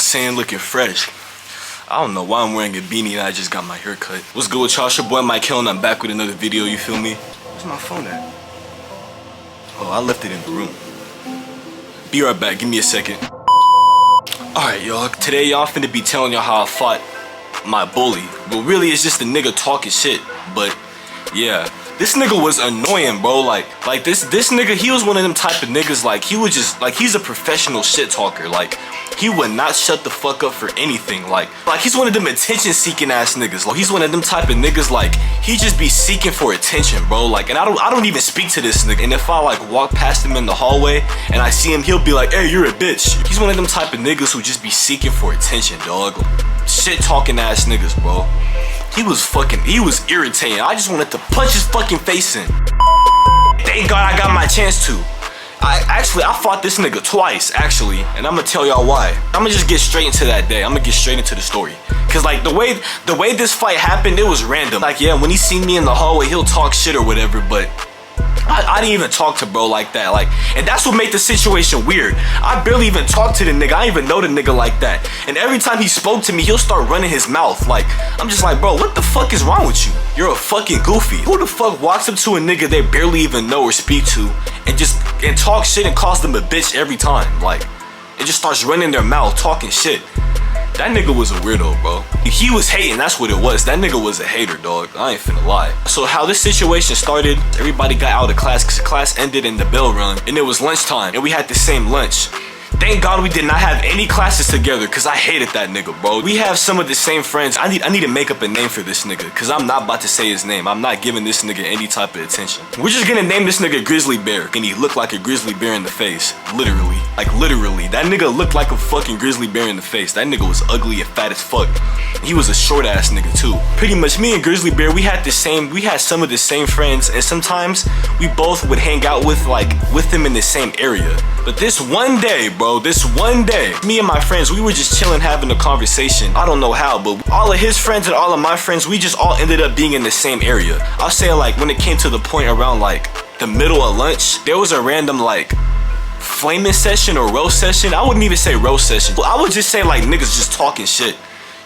I'm saying? Looking fresh. I don't know why I'm wearing a beanie and I just got my hair cut. What's good with y'all? It's your boy Mikel and I'm back with another video, you feel me? Where's my phone at? Oh, I left it in the room. Be right back, give me a second. Alright y'all, today y'all finna be telling y'all how I fought my bully. But really it's just a nigga talking shit. But yeah, this nigga was annoying, bro. Like this nigga, he was one of them type of niggas, like he was just, like he's a professional shit talker. Like he would not shut the fuck up for anything. Like he's one of them attention seeking ass niggas. Like he's one of them type of niggas, like he just be seeking for attention, bro. Like, and I don't even speak to this nigga. And if I like walk past him in the hallway and I see him, he'll be like, hey, you're a bitch. He's one of them type of niggas who just be seeking for attention, dog. Shit talking ass niggas, bro. He was irritating. I just wanted to punch his fucking face in. Thank God I got my chance to. I fought this nigga twice, actually, and I'm gonna tell y'all why. I'm gonna just get straight into that day. I'm gonna get straight into the story. Cause like the way this fight happened, it was random. Like yeah, when he seen me in the hallway, he'll talk shit or whatever, but I didn't even talk to bro like that. Like, and that's what made the situation weird. I barely even talked to the nigga. I didn't even know the nigga like that. And every time he spoke to me, he'll start running his mouth. Like, I'm just like, bro, what the fuck is wrong with you? You're a fucking goofy. Who the fuck walks up to a nigga they barely even know or speak to and talk shit and calls them a bitch every time? Like, it just starts running their mouth, talking shit. That nigga was a weirdo, bro. He was hating, that's what it was. That nigga was a hater, dog. I ain't finna lie. So how this situation started, everybody got out of class because class ended and the bell rung. And it was lunchtime and we had the same lunch. Thank God we did not have any classes together because I hated that nigga, bro. We have some of the same friends. I need to make up a name for this nigga because I'm not about to say his name. I'm not giving this nigga any type of attention. We're just gonna name this nigga Grizzly Bear. And he looked like a grizzly bear in the face. Literally. Like literally. That nigga looked like a fucking grizzly bear in the face. That nigga was ugly and fat as fuck. He was a short ass nigga too. Pretty much me and Grizzly Bear, we had some of the same friends, and sometimes we both would hang out with him in the same area. But this one day, bro, me and my friends, we were just chilling having a conversation. I don't know how, but all of his friends and all of my friends, we just all ended up being in the same area. I'll say like when it came to the point around like the middle of lunch, there was a random like flaming session or roast session. I wouldn't even say roast session. I would just say like niggas just talking shit.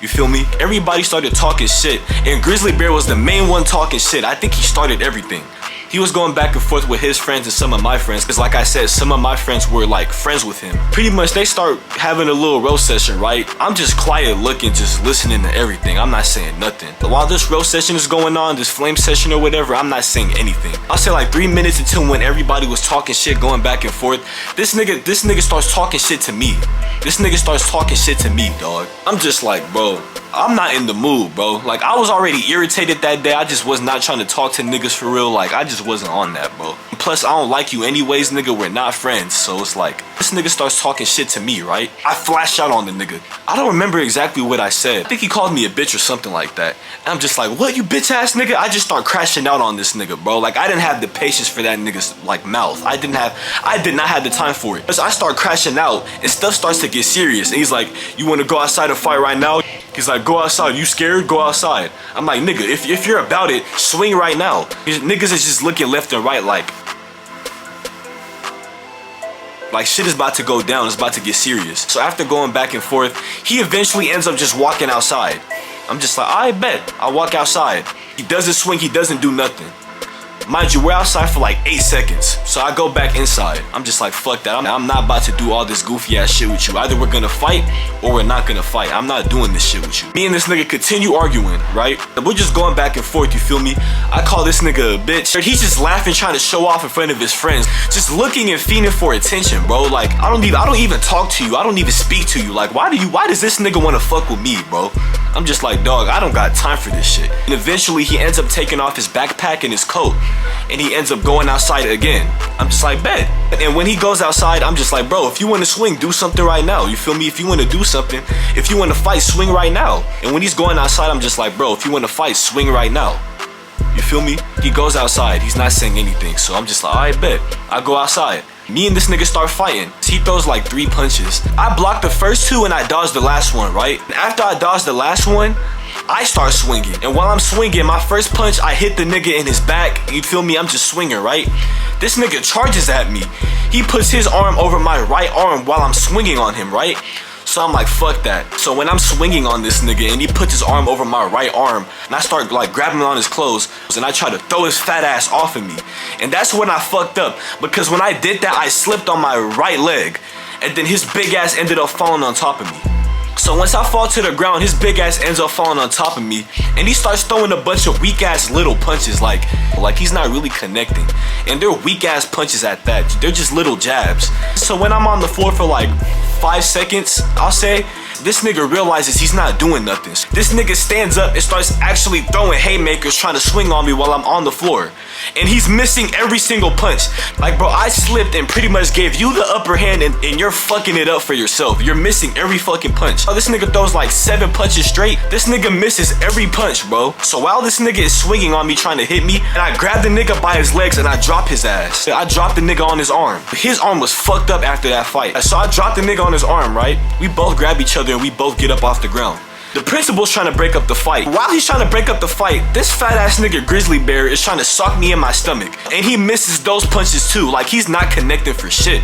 You feel me? Everybody started talking shit and Grizzly Bear was the main one talking shit. I think he started everything. He was going back and forth with his friends and some of my friends, because like I said, some of my friends were like friends with him. Pretty much they start having a little roast session, right? I'm just quiet looking, just listening to everything. I'm not saying nothing. But while this roast session is going on, this flame session or whatever, I'm not saying anything. I'll say like 3 minutes until when everybody was talking shit, going back and forth. This nigga starts talking shit to me. This nigga starts talking shit to me, dog. I'm just like, bro, I'm not in the mood, bro. Like, I was already irritated that day. I just was not trying to talk to niggas for real. Like, I just wasn't on that, bro. Plus, I don't like you anyways, nigga. We're not friends. So it's like, this nigga starts talking shit to me, right? I flash out on the nigga. I don't remember exactly what I said. I think he called me a bitch or something like that. And I'm just like, what, you bitch ass nigga? I just start crashing out on this nigga, bro. Like, I didn't have the patience for that nigga's, like, mouth. I did not have the time for it. So I start crashing out and stuff starts to get serious. And he's like, you want to go outside and fight right now? He's like, go outside. You scared? Go outside. I'm like, nigga, if you're about it, swing right now. Niggas is just looking left and right like shit is about to go down. It's about to get serious. So after going back and forth, he eventually ends up just walking outside. I'm just like, I bet. I walk outside. He doesn't swing. He doesn't do nothing. Mind you, we're outside for like 8 seconds. So I go back inside. I'm just like, fuck that. I'm not about to do all this goofy ass shit with you. Either we're gonna fight or we're not gonna fight. I'm not doing this shit with you. Me and this nigga continue arguing, right? We're just going back and forth, you feel me? I call this nigga a bitch. He's just laughing, trying to show off in front of his friends. Just looking and fiending for attention, bro. Like, I don't even talk to you. I don't even speak to you. Like, why does this nigga wanna fuck with me, bro? I'm just like, dog, I don't got time for this shit. And eventually he ends up taking off his backpack and his coat. And he ends up going outside again. I'm just like, bet. And when he goes outside, I'm just like, bro, if you want to swing, do something right now. You feel me? If you want to do something, if you want to fight, swing right now. And when he's going outside, I'm just like, bro, if you want to fight, swing right now. You feel me? He goes outside. He's not saying anything. So I'm just like, all right, bet. I go outside. Me and this nigga start fighting. He throws like 3 punches. I blocked the first 2 and I dodged the last one, right? And after I dodged the last one, I start swinging. And while I'm swinging, my first punch, I hit the nigga in his back. You feel me? I'm just swinging, right? This nigga charges at me. He puts his arm over my right arm while I'm swinging on him, right? So I'm like, fuck that. So when I'm swinging on this nigga and he puts his arm over my right arm and I start like grabbing on his clothes and I try to throw his fat ass off of me. And that's when I fucked up, because when I did that, I slipped on my right leg and then his big ass ended up falling on top of me. So once I fall to the ground, his big ass ends up falling on top of me and he starts throwing a bunch of weak ass little punches, like he's not really connecting. And they're weak ass punches at that. They're just little jabs. So when I'm on the floor for like 5 seconds, I'll say, this nigga realizes he's not doing nothing. This nigga stands up and starts actually throwing haymakers, trying to swing on me while I'm on the floor. And he's missing every single punch. Like, bro, I slipped and pretty much gave you the upper hand and you're fucking it up for yourself. You're missing every fucking punch. Oh, this nigga throws like 7 punches straight. This nigga misses every punch, bro. So while this nigga is swinging on me trying to hit me, and I grab the nigga by his legs and I drop his ass. I dropped the nigga on his arm. His arm was fucked up after that fight. So I dropped the nigga on his arm, right? We both grab each other and we both get up off the ground. The principal's trying to break up the fight. While he's trying to break up the fight, this fat ass nigga Grizzly Bear is trying to sock me in my stomach. And he misses those punches too. Like, he's not connecting for shit.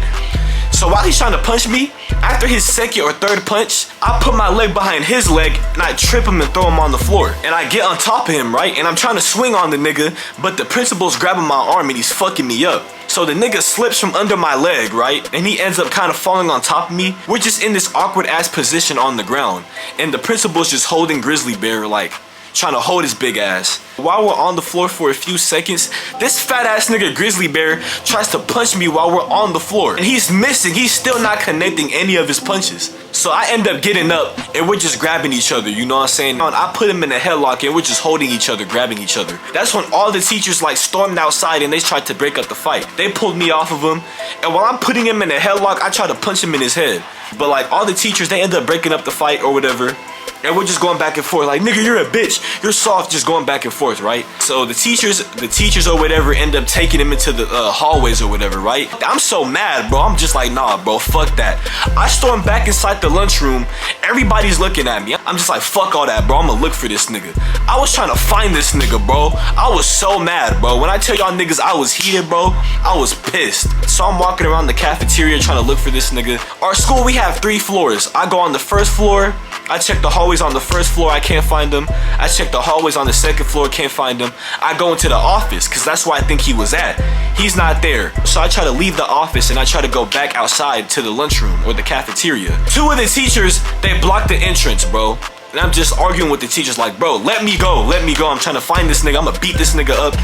So while he's trying to punch me, after his second or third punch, I put my leg behind his leg and I trip him and throw him on the floor. And I get on top of him, right? And I'm trying to swing on the nigga, but the principal's grabbing my arm and he's fucking me up. So the nigga slips from under my leg, right? And he ends up kind of falling on top of me. We're just in this awkward ass position on the ground. And the principal's just holding Grizzly Bear, like, trying to hold his big ass. While we're on the floor for a few seconds, this fat ass nigga Grizzly Bear tries to punch me while we're on the floor. And he's missing, he's still not connecting any of his punches. So I end up getting up and we're just grabbing each other, you know what I'm saying? I put him in a headlock and we're just holding each other, grabbing each other. That's when all the teachers like stormed outside and they tried to break up the fight. They pulled me off of him, and while I'm putting him in a headlock, I try to punch him in his head. But like all the teachers, they end up breaking up the fight or whatever. And we're just going back and forth like, nigga, you're a bitch, you're soft, just going back and forth, right? So the teachers or whatever end up taking him into the hallways or whatever, right? I'm so mad, bro. I'm just like, nah, bro, fuck that. I storm back inside the lunchroom. Everybody's looking at me. I'm just like, fuck all that, bro. I'm gonna look for this nigga. I was trying to find this nigga, bro. I was so mad, bro. When I tell y'all niggas I was heated, bro, I was pissed. So I'm walking around the cafeteria trying to look for this nigga. Our school, we have 3 floors. I go on the first floor. I check the hallways on the first floor, I can't find him. I check the hallways on the second floor, can't find him. I go into the office, cause that's where I think he was at. He's not there. So I try to leave the office and I try to go back outside to the lunchroom or the cafeteria. 2 of the teachers, they blocked the entrance, bro. And I'm just arguing with the teachers like, bro, let me go, let me go. I'm trying to find this nigga, I'm gonna beat this nigga up.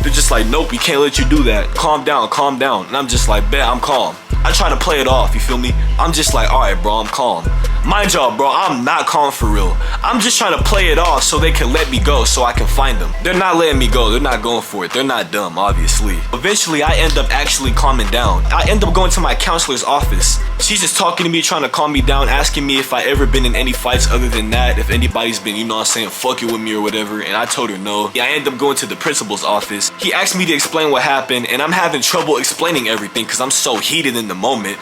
They're just like, nope, we can't let you do that. Calm down, calm down. And I'm just like, bet, I'm calm. I try to play it off, you feel me? I'm just like, alright, bro, I'm calm. Mind y'all, bro, I'm not calm for real. I'm just trying to play it off so they can let me go so I can find them. They're not letting me go. They're not going for it. They're not dumb, obviously. Eventually, I end up actually calming down. I end up going to my counselor's office. She's just talking to me, trying to calm me down, asking me if I ever been in any fights other than that, if anybody's been, you know what I'm saying, fucking with me or whatever, and I told her no. Yeah, I end up going to the principal's office. He asked me to explain what happened, and I'm having trouble explaining everything because I'm so heated in the moment.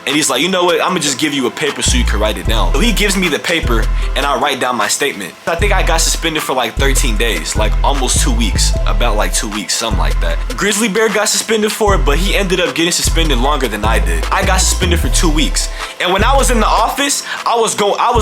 And he's like, you know what, I'm gonna just give you a paper so you can write it down. So he gives me the paper and I write down my statement. I think I got suspended for like 13 days, like almost 2 weeks, about like 2 weeks, something like that. Grizzly Bear got suspended for it, but he ended up getting suspended longer than I did. I got suspended for 2 weeks. And when I was in the office, I was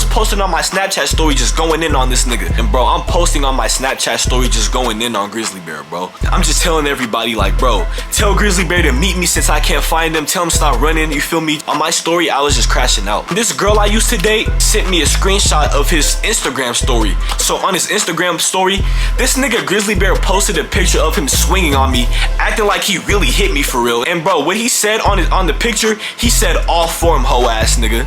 posting on my Snapchat story just going in on this nigga. And bro, I'm posting on my Snapchat story just going in on Grizzly Bear, bro. I'm just telling everybody like, bro, tell Grizzly Bear to meet me since I can't find him. Tell him stop running, you feel me? On my story, I was just crashing out. This girl I used to date sent me a screenshot of his Instagram story. So on his Instagram story, this nigga Grizzly Bear posted a picture of him swinging on me, acting like he really hit me for real. And bro, what he said on the picture, he said, all form hoe ass nigga.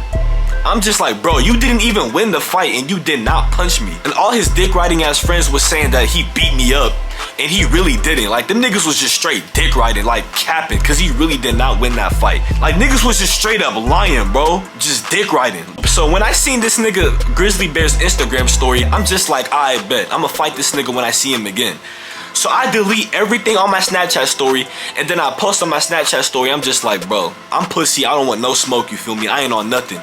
I'm just like, bro, you didn't even win the fight and you did not punch me. And all his dick riding ass friends was saying that he beat me up. And he really didn't. Like, them niggas was just straight dick riding, like capping, cause he really did not win that fight. Like, niggas was just straight up lying, bro. Just dick riding. So when I seen this nigga Grizzly Bear's Instagram story, I'm just like, I bet I'ma fight this nigga when I see him again. So I delete everything on my Snapchat story, and then I post on my Snapchat story. I'm just like, bro, I'm pussy. I don't want no smoke, you feel me? I ain't on nothing.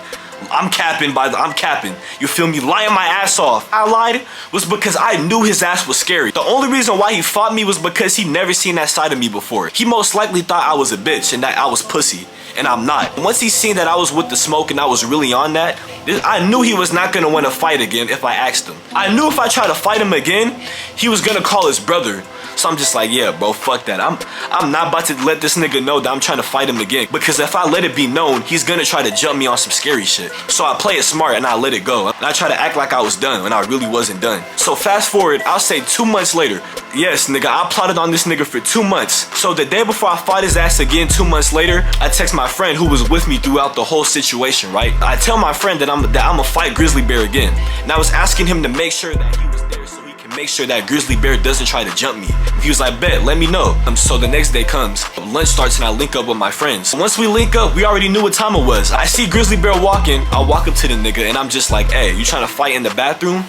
I'm capping. You feel me? Lying my ass off. I lied was because I knew his ass was scary. The only reason why he fought me was because he never seen that side of me before. He most likely thought I was a bitch and that I was pussy. And I'm not. Once he seen that I was with the smoke and I was really on that, I knew he was not gonna want to fight again if I asked him. I knew if I tried to fight him again, he was gonna call his brother. So I'm just like, yeah, bro, fuck that. I'm not about to let this nigga know that I'm trying to fight him again. Because if I let it be known, he's gonna try to jump me on some scary shit. So I play it smart and I let it go. And I try to act like I was done when I really wasn't done. So fast forward, I'll say 2 months later. Yes, nigga, I plotted on this nigga for 2 months. So the day before I fought his ass again 2 months later, I text my friend who was with me throughout the whole situation, right? I tell my friend that I'ma fight Grizzly Bear again. And I was asking him to make sure that he was there so he can make sure that Grizzly Bear doesn't try to jump me. He was like, bet, let me know. So the next day comes, lunch starts and I link up with my friends. Once we link up, we already knew what time it was. I see Grizzly Bear walking, I walk up to the nigga and I'm just like, hey, you trying to fight in the bathroom?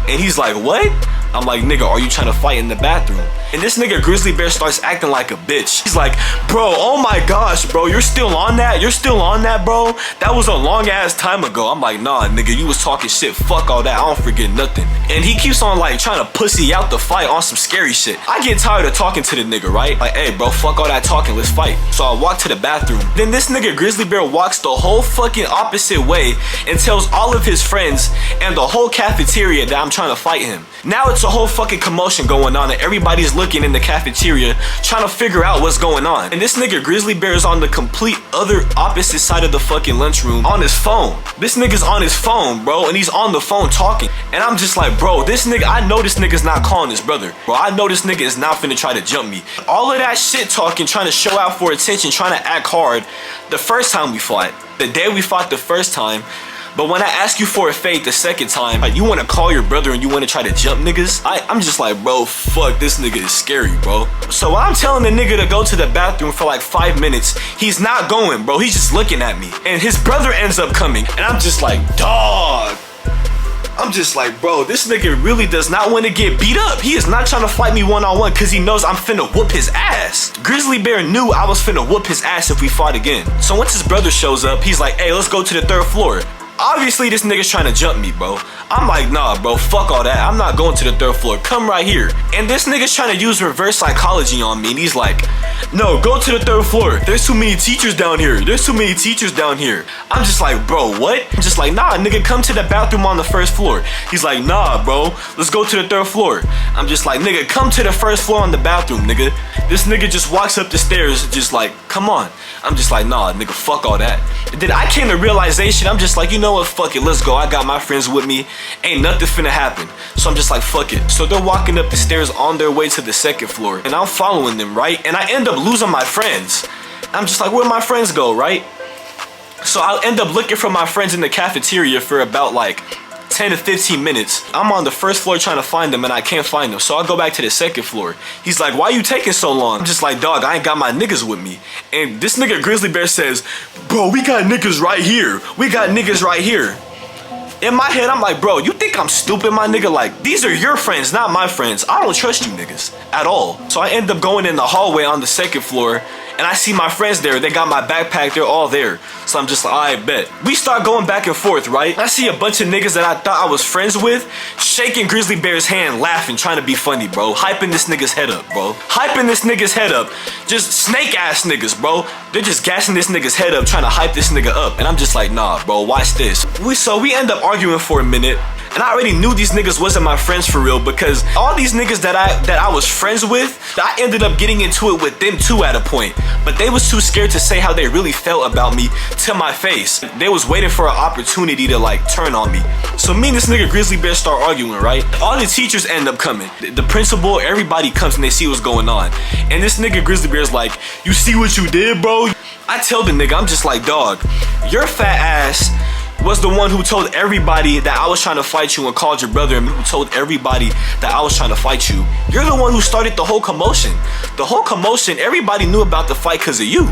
And he's like, what? I'm like, nigga, are you trying to fight in the bathroom? And this nigga Grizzly Bear starts acting like a bitch. He's like, bro, oh my gosh, bro, you're still on that? You're still on that, bro? That was a long ass time ago. I'm like, nah, nigga, you was talking shit. Fuck all that. I don't forget nothing. And he keeps on like trying to pussy out the fight on some scary shit. I get tired of talking to the nigga, right? Like, hey, bro, fuck all that talking. Let's fight. So I walk to the bathroom. Then this nigga Grizzly Bear walks the whole fucking opposite way and tells all of his friends and the whole cafeteria that I'm trying to fight him. Now it's a whole fucking commotion going on and everybody's looking in the cafeteria trying to figure out what's going on. And this nigga Grizzly Bear is on the complete other opposite side of the fucking lunchroom on his phone. This nigga's on his phone, bro, and he's on the phone talking. And I'm just like, bro, this nigga, I know this nigga's not calling his brother. Bro, I know this nigga is not finna try to jump me. All of that shit talking, trying to show out for attention, trying to act hard the first time we fought. The day we fought the first time. But when I ask you for a fade the second time, like, you want to call your brother and you want to try to jump niggas? I'm just like, bro, fuck, this nigga is scary, bro. So when I'm telling the nigga to go to the bathroom for like 5 minutes, he's not going, bro. He's just looking at me. And his brother ends up coming. And I'm just like, dog. I'm just like, bro, this nigga really does not want to get beat up. He is not trying to fight me one-on-one because he knows I'm finna whoop his ass. Grizzly Bear knew I was finna whoop his ass if we fought again. So once his brother shows up, he's like, hey, let's go to the 3rd floor. Obviously, this nigga's trying to jump me, bro. I'm like, nah, bro, fuck all that. I'm not going to the 3rd floor. Come right here. And this nigga's trying to use reverse psychology on me. And he's like, no, go to the 3rd floor. There's too many teachers down here. There's too many teachers down here. I'm just like, bro, what? I'm just like, nah, nigga, come to the bathroom on the 1st floor. He's like, nah, bro, let's go to the 3rd floor. I'm just like, nigga, come to the 1st floor on the bathroom, nigga. This nigga just walks up the stairs just like, come on. I'm just like, nah, nigga, fuck all that. And then I came to realization, I'm just like, you know what, fuck it, let's go. I got my friends with me. Ain't nothing finna happen. So I'm just like, fuck it. So they're walking up the stairs on their way to the 2nd floor. And I'm following them, right? And I end up losing my friends. I'm just like, where'd my friends go, right? So I'll end up looking for my friends in the cafeteria for about like 10 to 15 minutes. I'm on the 1st floor trying to find them and I can't find them. So I go back to the 2nd floor. He's like, why you taking so long? I'm just like, dog, I ain't got my niggas with me. And this nigga Grizzly Bear says, bro, we got niggas right here. We got niggas right here. In my head, I'm like, bro, you think I'm stupid, my nigga? Like, these are your friends, not my friends. I don't trust you niggas at all. So I end up going in the hallway on the 2nd floor and I see my friends there. They got my backpack, they're all there. So I'm just like, alright, bet. We start going back and forth, right? I see a bunch of niggas that I thought I was friends with shaking Grizzly Bear's hand, laughing, trying to be funny, bro. Hyping this nigga's head up, bro. Hyping this nigga's head up. Just snake ass niggas, bro. They're just gassing this nigga's head up, trying to hype this nigga up. And I'm just like, nah, bro, watch this. So we end up arguing for a minute. And I already knew these niggas wasn't my friends for real because all these niggas that I was friends with, I ended up getting into it with them too at a point. But they was too scared to say how they really felt about me to my face. They was waiting for an opportunity to like turn on me. So me and this nigga Grizzly Bear start arguing, right? All the teachers end up coming. The principal, everybody comes and they see what's going on. And this nigga Grizzly Bear's like, you see what you did, bro? I tell the nigga, I'm just like, dog, your fat ass was the one who told everybody that I was trying to fight you and called your brother and who told everybody that I was trying to fight you. You're the one who started the whole commotion. The whole commotion, everybody knew about the fight because of you.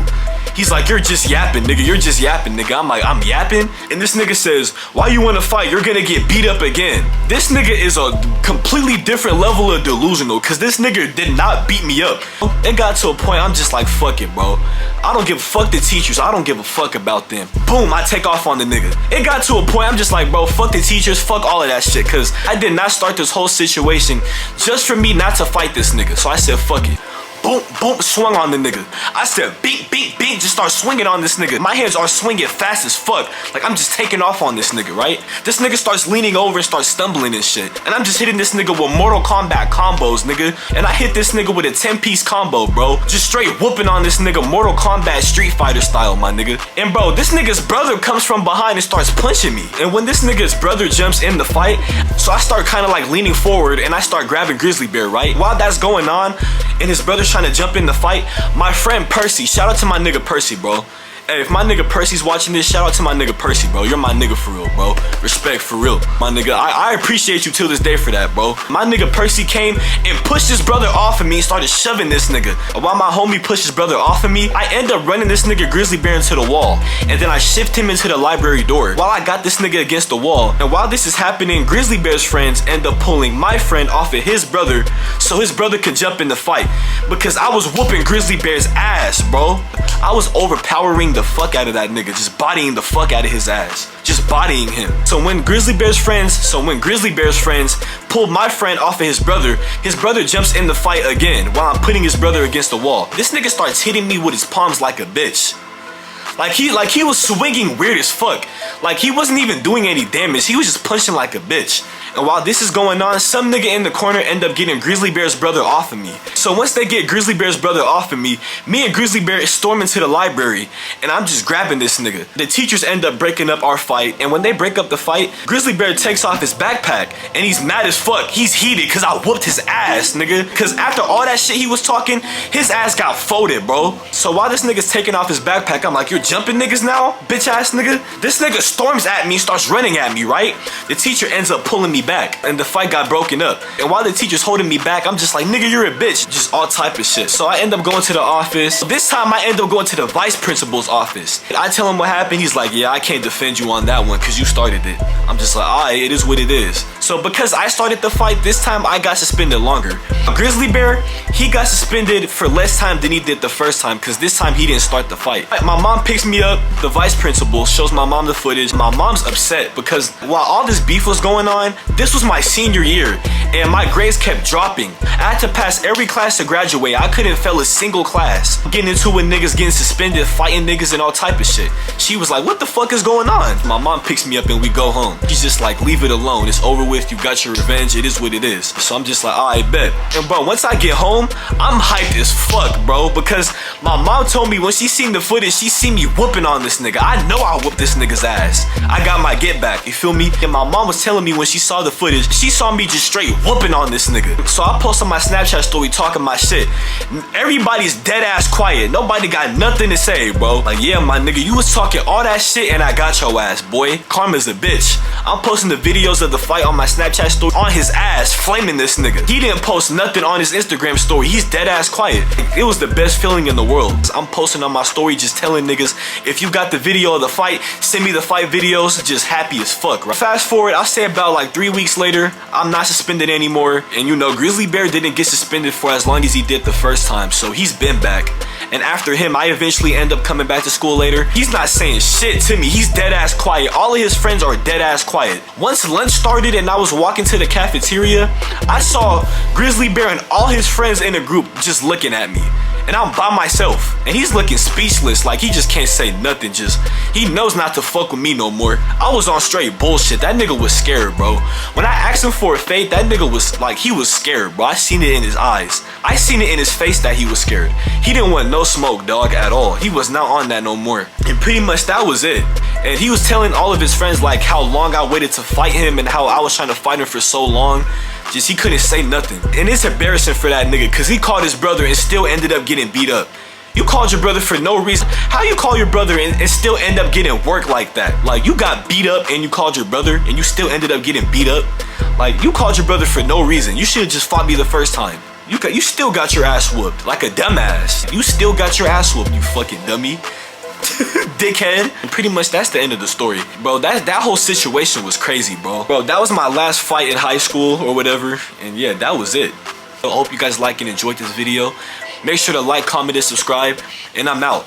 He's like, you're just yapping, nigga. You're just yapping, nigga. I'm like, I'm yapping? And this nigga says, why you want to fight? You're going to get beat up again. This nigga is a completely different level of delusional because this nigga did not beat me up. It got to a point, I'm just like, fuck it, bro. I don't give a fuck the teachers. I don't give a fuck about them. Boom, I take off on the nigga. It it got to a point, I'm just like, bro, fuck the teachers, fuck all of that shit. Cause I did not start this whole situation just for me not to fight this nigga. So I said, fuck it. Boom, boom, swung on the nigga. I said, beat, beat, beat, just start swinging on this nigga. My hands are swinging fast as fuck. Like, I'm just taking off on this nigga, right? This nigga starts leaning over and starts stumbling and shit. And I'm just hitting this nigga with Mortal Kombat combos, nigga. And I hit this nigga with a 10-piece combo, bro. Just straight whooping on this nigga Mortal Kombat Street Fighter style, my nigga. And bro, this nigga's brother comes from behind and starts punching me. And when this nigga's brother jumps in the fight, so I start kind of like leaning forward and I start grabbing Grizzly Bear, right? While that's going on, and his brother's trying to jump in the fight, my friend Percy, shout out to my nigga Percy, bro. Hey, if my nigga Percy's watching this, shout out to my nigga Percy, bro. You're my nigga for real, bro. Respect for real. My nigga, I appreciate you till this day for that, bro. My nigga Percy came and pushed his brother off of me and started shoving this nigga. While my homie pushed his brother off of me, I end up running this nigga Grizzly Bear into the wall. And then I shift him into the library door while I got this nigga against the wall. And while this is happening, Grizzly Bear's friends end up pulling my friend off of his brother so his brother could jump in the fight. Because I was whooping Grizzly Bear's ass, bro. I was overpowering the fuck out of that nigga, just bodying the fuck out of his ass, just bodying him. So when Grizzly Bear's friends pulled my friend off of his brother jumps in the fight again while I'm putting his brother against the wall. This nigga starts hitting me with his palms like a bitch. Like he was swinging weird as fuck. Like he wasn't even doing any damage. He was just punching like a bitch. And while this is going on, some nigga in the corner end up getting Grizzly Bear's brother off of me. So once they get Grizzly Bear's brother off of me and Grizzly Bear storm into the library, and I'm just grabbing this nigga. The teachers end up breaking up our fight, and when they break up the fight, Grizzly Bear takes off his backpack, and he's mad as fuck. He's heated because I whooped his ass, nigga. Because after all that shit he was talking, his ass got folded, bro. So while this nigga's taking off his backpack, I'm like, you're jumping niggas now, bitch ass nigga? This nigga storms at me, starts running at me, right? The teacher ends up pulling me back, and the fight got broken up. And while the teacher's holding me back, I'm just like, nigga, you're a bitch. Just all type of shit. So I end up going to the office. This time I end up going to the vice principal's office. I tell him what happened. He's like, yeah, I can't defend you on that one because you started it. I'm just like, alright, it is what it is. So because I started the fight, this time I got suspended longer. Grizzly Bear, he got suspended for less time than he did the first time because this time he didn't start the fight. My mom picks me up. The vice principal shows my mom the footage. My mom's upset because while all this beef was going on, this was my senior year and my grades kept dropping. I had to pass every class to graduate. I couldn't fail a single class. Getting into it with niggas getting suspended, fighting niggas and all type of shit. She was like, what the fuck is going on? My mom picks me up and we go home. She's just like, leave it alone. It's over with. You got your revenge. It is what it is. So I'm just like, alright, bet. And bro, once I get home, I'm hyped as fuck, bro, because my mom told me when she seen the footage, she seen me whooping on this nigga. I know I whooped this nigga's ass. I got my get back, you feel me? And my mom was telling me when she saw the footage, she saw me just straight whooping on this nigga. So I post on my Snapchat story talking my shit. Everybody's dead ass quiet. Nobody got nothing to say, bro. Like, yeah, my nigga, you was talking all that shit and I got your ass, boy. Karma's a bitch. I'm posting the videos of the fight on my Snapchat story on his ass, flaming this nigga. He didn't post nothing on his Instagram story. He's dead ass quiet. It was the best feeling in the world. I'm posting on my story just telling niggas, if you got the video of the fight, send me the fight videos. Just happy as fuck, right? Fast forward, I'll say about like 3 weeks later, I'm not suspended anymore. And you know, Grizzly Bear didn't get suspended for as long as he did the first time, so he's been back. And after him, I eventually end up coming back to school later. He's not saying shit to me. He's dead ass quiet. All of his friends are dead ass quiet. Once lunch started and I was walking to the cafeteria, I saw Grizzly Bear and all his friends in a group just looking at me. And I'm by myself. And he's looking speechless, like he just can't say nothing. Just, he knows not to fuck with me no more. I was on straight bullshit. That nigga was scared, bro. When I asked him for a fade, that nigga was like, he was scared, bro. I seen it in his eyes. I seen it in his face that he was scared. He didn't want no smoke, dog, at all. He was not on that no more. And pretty much that was it. And he was telling all of his friends like how long I waited to fight him and how I was trying to fight him for so long. Just he couldn't say nothing. And it's embarrassing for that nigga because he called his brother and still ended up getting beat up. You called your brother for no reason. How you call your brother and still end up getting work like that? Like, you got beat up and you called your brother and you still ended up getting beat up? Like, you called your brother for no reason. You should have just fought me the first time. You still got your ass whooped like a dumbass. You still got your ass whooped, you fucking dummy. Dickhead. And pretty much that's the end of the story, bro. That whole situation was crazy, bro. That was my last fight in high school or whatever, and yeah, that was it. I hope you guys like and enjoyed this video. Make sure to like, comment, and subscribe, and I'm out.